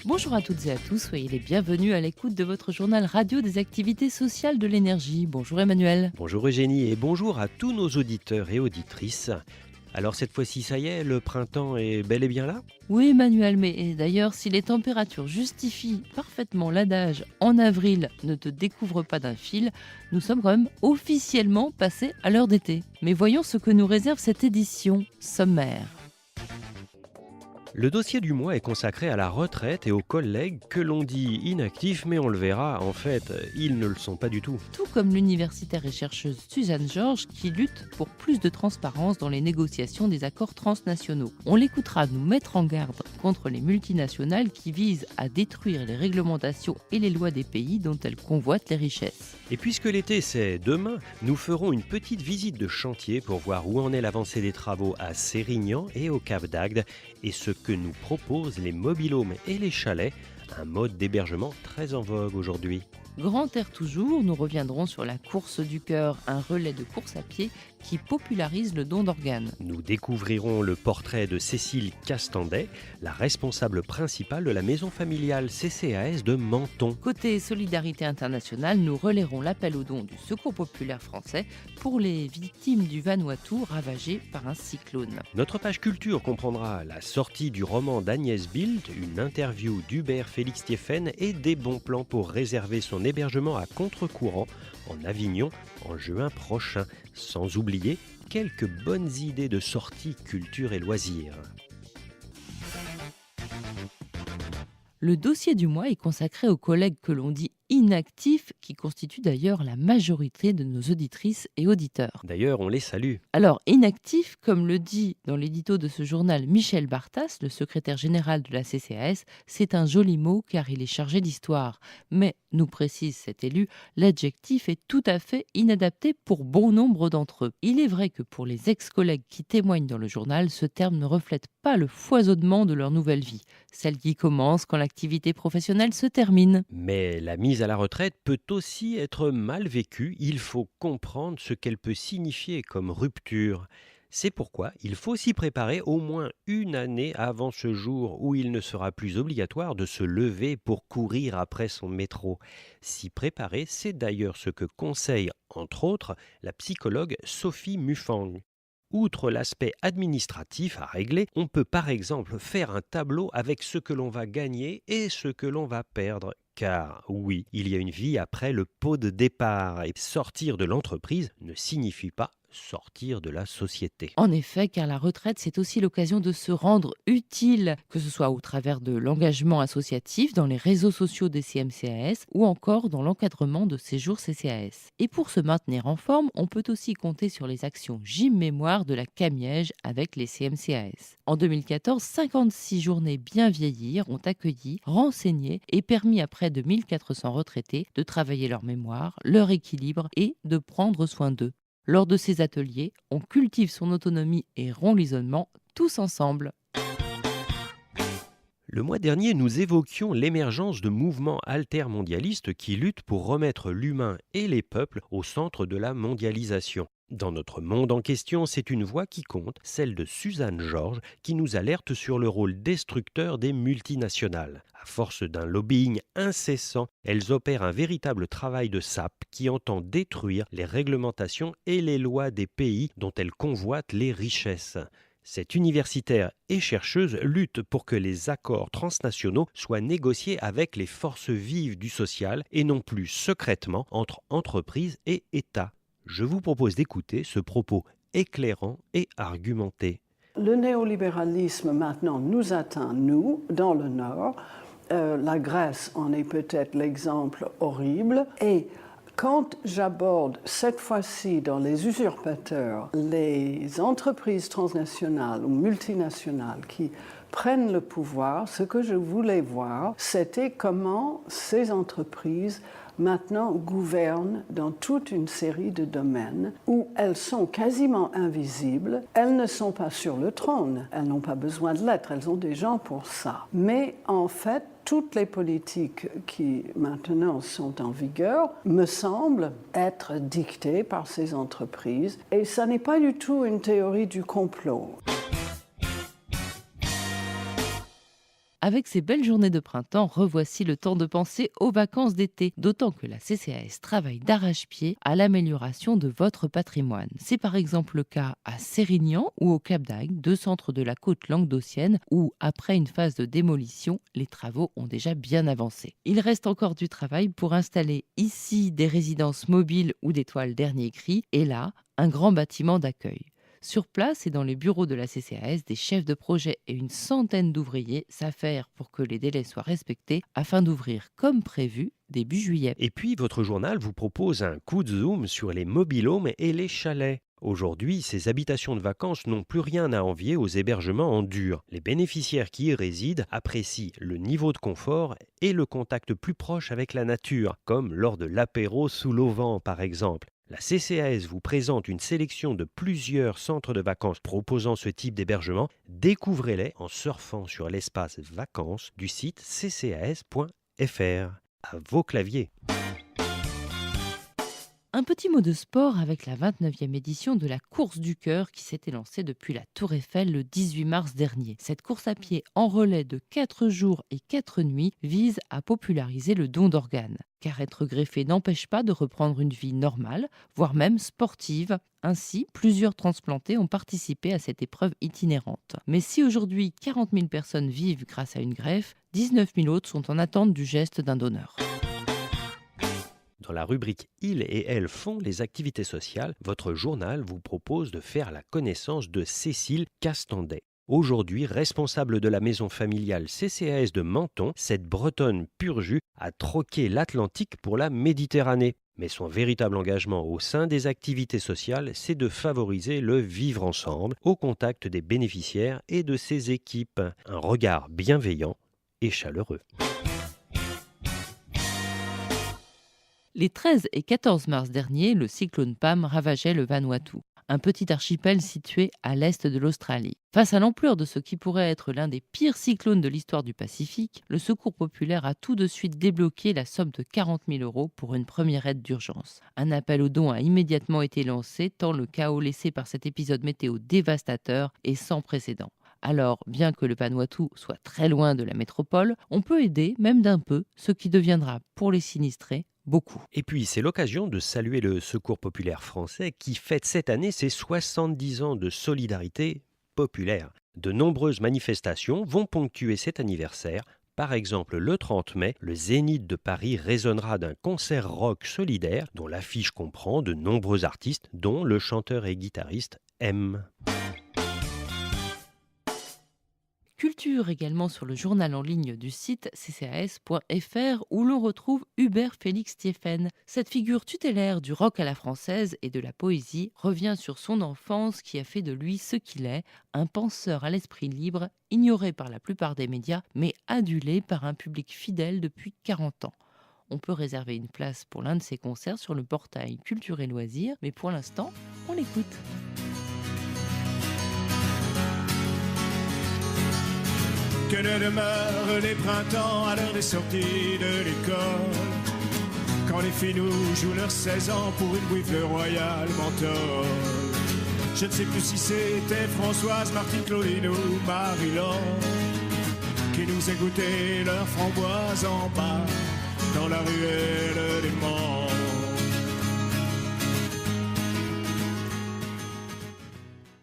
Bonjour à toutes et à tous, soyez les bienvenus à l'écoute de votre journal radio des activités sociales de l'énergie. Bonjour Emmanuel. Bonjour Eugénie et bonjour à tous nos auditeurs et auditrices. Alors cette fois-ci, ça y est, le printemps est bel et bien là ? Oui Emmanuel, mais d'ailleurs si les températures justifient parfaitement l'adage « en avril, ne te découvre pas d'un fil », nous sommes quand même officiellement passés à l'heure d'été. Mais voyons ce que nous réserve cette édition sommaire. Le dossier du mois est consacré à la retraite et aux collègues que l'on dit inactifs, mais on le verra, en fait, ils ne le sont pas du tout. Tout comme l'universitaire et chercheuse Suzanne Georges qui lutte pour plus de transparence dans les négociations des accords transnationaux. On l'écoutera nous mettre en garde contre les multinationales qui visent à détruire les réglementations et les lois des pays dont elles convoitent les richesses. Et puisque l'été c'est demain, nous ferons une petite visite de chantier pour voir où en est l'avancée des travaux à Sérignan et au Cap d'Agde et ce que nous proposent les mobil-homes et les chalets, un mode d'hébergement très en vogue aujourd'hui. Grand air toujours, nous reviendrons sur la course du cœur, un relais de course à pied qui popularise le don d'organes. Nous découvrirons le portrait de Cécile Castandet, la responsable principale de la maison familiale CCAS de Menton. Côté solidarité internationale, nous relayerons l'appel au don du Secours populaire français pour les victimes du Vanuatu ravagées par un cyclone. Notre page culture comprendra la sortie du roman d'Agnès Bild, une interview d'Hubert Félix Stéphane et des bons plans pour réserver son hébergement à contre-courant en Avignon en juin prochain, sans oublier quelques bonnes idées de sorties culture et loisirs. Le dossier du mois est consacré aux collègues que l'on dit inactifs, qui constituent d'ailleurs la majorité de nos auditrices et auditeurs. D'ailleurs, on les salue. Alors, inactif, comme le dit dans l'édito de ce journal Michel Bartas, le secrétaire général de la CCAS, c'est un joli mot car il est chargé d'histoire. Mais, nous précise cet élu, l'adjectif est tout à fait inadapté pour bon nombre d'entre eux. Il est vrai que pour les ex-collègues qui témoignent dans le journal, ce terme ne reflète pas le foisonnement de leur nouvelle vie, celle qui commence quand l'activité professionnelle se termine. Mais la mise à la retraite peut aussi être mal vécue. Il faut comprendre ce qu'elle peut signifier comme rupture. C'est pourquoi il faut s'y préparer au moins une année avant ce jour où il ne sera plus obligatoire de se lever pour courir après son métro. S'y préparer, c'est d'ailleurs ce que conseille, entre autres, la psychologue Sophie Mufang. Outre l'aspect administratif à régler, on peut par exemple faire un tableau avec ce que l'on va gagner et ce que l'on va perdre. Car oui, il y a une vie après le pot de départ et sortir de l'entreprise ne signifie pas sortir de la société. En effet, car la retraite, c'est aussi l'occasion de se rendre utile, que ce soit au travers de l'engagement associatif dans les réseaux sociaux des CMCAS ou encore dans l'encadrement de séjours CCAS. Et pour se maintenir en forme, on peut aussi compter sur les actions Gym Mémoire de la Camiège avec les CMCAS. En 2014, 56 journées bien vieillir ont accueilli, renseigné et permis à près de 1400 retraités de travailler leur mémoire, leur équilibre et de prendre soin d'eux. Lors de ces ateliers, on cultive son autonomie et rompt l'isolement tous ensemble. Le mois dernier, nous évoquions l'émergence de mouvements altermondialistes qui luttent pour remettre l'humain et les peuples au centre de la mondialisation. Dans notre monde en question, c'est une voix qui compte, celle de Suzanne Georges, qui nous alerte sur le rôle destructeur des multinationales. À force d'un lobbying incessant, elles opèrent un véritable travail de sape qui entend détruire les réglementations et les lois des pays dont elles convoitent les richesses. Cette universitaire et chercheuse lutte pour que les accords transnationaux soient négociés avec les forces vives du social et non plus secrètement entre entreprises et États. Je vous propose d'écouter ce propos éclairant et argumenté. Le néolibéralisme maintenant nous atteint, nous, dans le Nord. La Grèce en est peut-être l'exemple horrible. Et quand j'aborde cette fois-ci dans les usurpateurs les entreprises transnationales ou multinationales qui prennent le pouvoir, ce que je voulais voir, c'était comment ces entreprises maintenant gouvernent dans toute une série de domaines où elles sont quasiment invisibles. Elles ne sont pas sur le trône, elles n'ont pas besoin de l'être, elles ont des gens pour ça. Mais en fait, toutes les politiques qui maintenant sont en vigueur me semblent être dictées par ces entreprises. Et ça n'est pas du tout une théorie du complot. Avec ces belles journées de printemps, revoici le temps de penser aux vacances d'été, d'autant que la CCAS travaille d'arrache-pied à l'amélioration de votre patrimoine. C'est par exemple le cas à Sérignan ou au Cap d'Agde, deux centres de la côte languedocienne où, après une phase de démolition, les travaux ont déjà bien avancé. Il reste encore du travail pour installer ici des résidences mobiles ou des toiles dernier cri, et là, un grand bâtiment d'accueil. Sur place et dans les bureaux de la CCAS, des chefs de projet et une centaine d'ouvriers s'affairent pour que les délais soient respectés afin d'ouvrir comme prévu début juillet. Et puis, votre journal vous propose un coup de zoom sur les mobil-homes et les chalets. Aujourd'hui, ces habitations de vacances n'ont plus rien à envier aux hébergements en dur. Les bénéficiaires qui y résident apprécient le niveau de confort et le contact plus proche avec la nature, comme lors de l'apéro sous l'auvent par exemple. La CCAS vous présente une sélection de plusieurs centres de vacances proposant ce type d'hébergement. Découvrez-les en surfant sur l'espace vacances du site ccas.fr. À vos claviers. Un petit mot de sport avec la 29e édition de la course du cœur qui s'était lancée depuis la Tour Eiffel le 18 mars dernier. Cette course à pied en relais de 4 jours et 4 nuits vise à populariser le don d'organes. Car être greffé n'empêche pas de reprendre une vie normale, voire même sportive. Ainsi, plusieurs transplantés ont participé à cette épreuve itinérante. Mais si aujourd'hui 40 000 personnes vivent grâce à une greffe, 19 000 autres sont en attente du geste d'un donneur. Dans la rubrique « Ils et elles font les activités sociales », votre journal vous propose de faire la connaissance de Cécile Castandet. Aujourd'hui responsable de la maison familiale CCAS de Menton, cette Bretonne pur jus a troqué l'Atlantique pour la Méditerranée. Mais son véritable engagement au sein des activités sociales, c'est de favoriser le vivre ensemble au contact des bénéficiaires et de ses équipes. Un regard bienveillant et chaleureux. Les 13 et 14 mars dernier, le cyclone Pam ravageait le Vanuatu, un petit archipel situé à l'est de l'Australie. Face à l'ampleur de ce qui pourrait être l'un des pires cyclones de l'histoire du Pacifique, le Secours populaire a tout de suite débloqué la somme de 40 000 € pour une première aide d'urgence. Un appel aux dons a immédiatement été lancé, tant le chaos laissé par cet épisode météo dévastateur est sans précédent. Alors, bien que le Vanuatu soit très loin de la métropole, on peut aider, même d'un peu, ce qui deviendra, pour les sinistrés, beaucoup. Et puis, c'est l'occasion de saluer le Secours populaire français qui fête cette année ses 70 ans de solidarité populaire. De nombreuses manifestations vont ponctuer cet anniversaire. Par exemple, le 30 mai, le Zénith de Paris résonnera d'un concert rock solidaire dont l'affiche comprend de nombreux artistes, dont le chanteur et guitariste M. Culture également sur le journal en ligne du site ccas.fr où l'on retrouve Hubert Félix Thieffen. Cette figure tutélaire du rock à la française et de la poésie revient sur son enfance qui a fait de lui ce qu'il est, un penseur à l'esprit libre, ignoré par la plupart des médias, mais adulé par un public fidèle depuis 40 ans. On peut réserver une place pour l'un de ses concerts sur le portail Culture et Loisirs, mais pour l'instant, on l'écoute. Que ne demeurent les printemps à l'heure des sorties de l'école, quand les filles nous jouent leurs 16 ans pour une bouiffe de Royal Menthol. Je ne sais plus si c'était Françoise, Martine, Claudine ou Marie-Laure qui nous égouttaient leurs framboises en bas dans la ruelle des morts.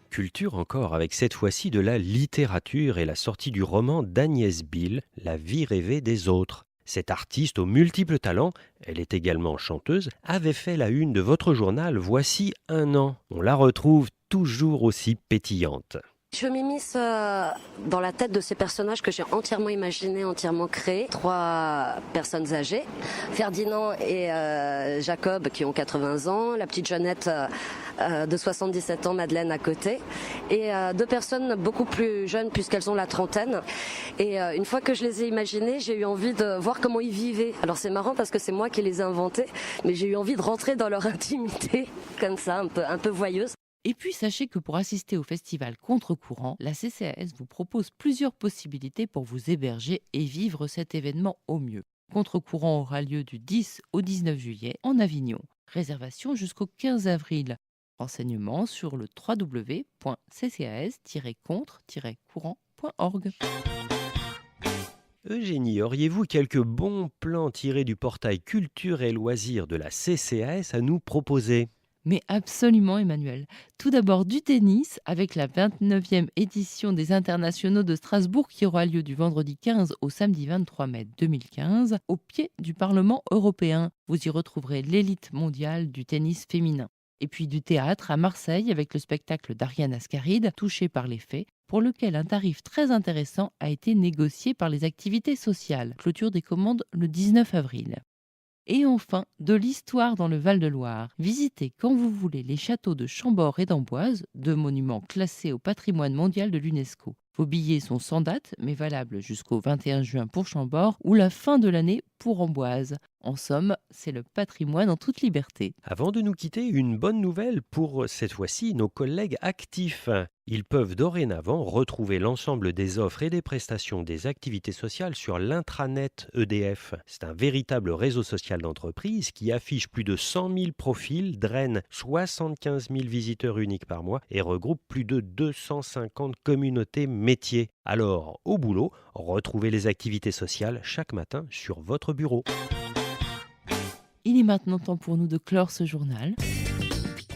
Culture encore, avec cette fois-ci de la littérature et la sortie du roman d'Agnès Bill, La vie rêvée des autres. Cette artiste aux multiples talents, elle est également chanteuse, avait fait la une de votre journal voici 1 an. On la retrouve toujours aussi pétillante. Je m'immisce dans la tête de ces personnages que j'ai entièrement imaginés, entièrement créés. 3 personnes âgées, Ferdinand et Jacob qui ont 80 ans, la petite Jeannette de 77 ans, Madeleine à côté, et 2 personnes beaucoup plus jeunes puisqu'elles ont la trentaine. Et une fois que je les ai imaginées, j'ai eu envie de voir comment ils vivaient. Alors c'est marrant parce que c'est moi qui les ai inventés, mais j'ai eu envie de rentrer dans leur intimité, comme ça, un peu voyeuse. Et puis sachez que pour assister au festival Contre-courant, la CCAS vous propose plusieurs possibilités pour vous héberger et vivre cet événement au mieux. Contre-courant aura lieu du 10 au 19 juillet en Avignon. Réservation jusqu'au 15 avril. Renseignements sur le www.ccas-contre-courant.org. Eugénie, auriez-vous quelques bons plans tirés du portail Culture et Loisirs de la CCAS à nous proposer? Mais absolument, Emmanuel. Tout d'abord du tennis avec la 29e édition des Internationaux de Strasbourg qui aura lieu du vendredi 15 au samedi 23 mai 2015 au pied du Parlement européen. Vous y retrouverez l'élite mondiale du tennis féminin. Et puis du théâtre à Marseille avec le spectacle d'Ariane Ascaride, Touché par les faits, pour lequel un tarif très intéressant a été négocié par les activités sociales. Clôture des commandes le 19 avril. Et enfin, de l'histoire dans le Val-de-Loire. Visitez quand vous voulez les châteaux de Chambord et d'Amboise, deux monuments classés au patrimoine mondial de l'UNESCO. Vos billets sont sans date, mais valables jusqu'au 21 juin pour Chambord ou la fin de l'année pour Amboise. En somme, c'est le patrimoine en toute liberté. Avant de nous quitter, une bonne nouvelle pour cette fois-ci nos collègues actifs. Ils peuvent dorénavant retrouver l'ensemble des offres et des prestations des activités sociales sur l'intranet EDF. C'est un véritable réseau social d'entreprise qui affiche plus de 100 000 profils, draine 75 000 visiteurs uniques par mois et regroupe plus de 250 communautés métiers. Alors, au boulot, retrouvez les activités sociales chaque matin sur votre bureau. Il est maintenant temps pour nous de clore ce journal.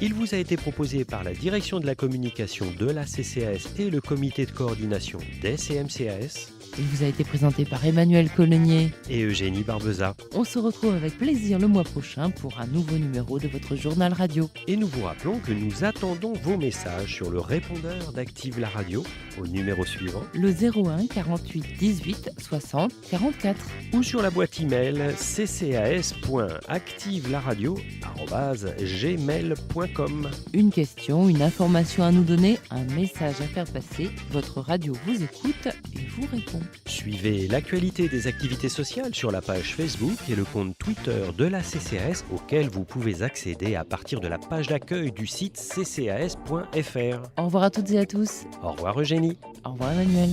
Il vous a été proposé par la direction de la communication de la CCAS et le comité de coordination des CMCAS Il vous a été présenté par Emmanuel Colognier. et Eugénie Barbeza. On se retrouve avec plaisir le mois prochain pour un nouveau numéro de votre journal radio. Et nous vous rappelons que nous attendons vos messages sur le répondeur d'Active la radio au numéro suivant Le 01 48 18 60 44. ou sur la boîte email ccas.activelaradio@gmail.com. Une question, une information à nous donner, un message à faire passer. Votre radio vous écoute et vous répond. Suivez l'actualité des activités sociales sur la page Facebook et le compte Twitter de la CCAS auquel vous pouvez accéder à partir de la page d'accueil du site ccas.fr. Au revoir à toutes et à tous. Au revoir Eugénie. Au revoir Emmanuel.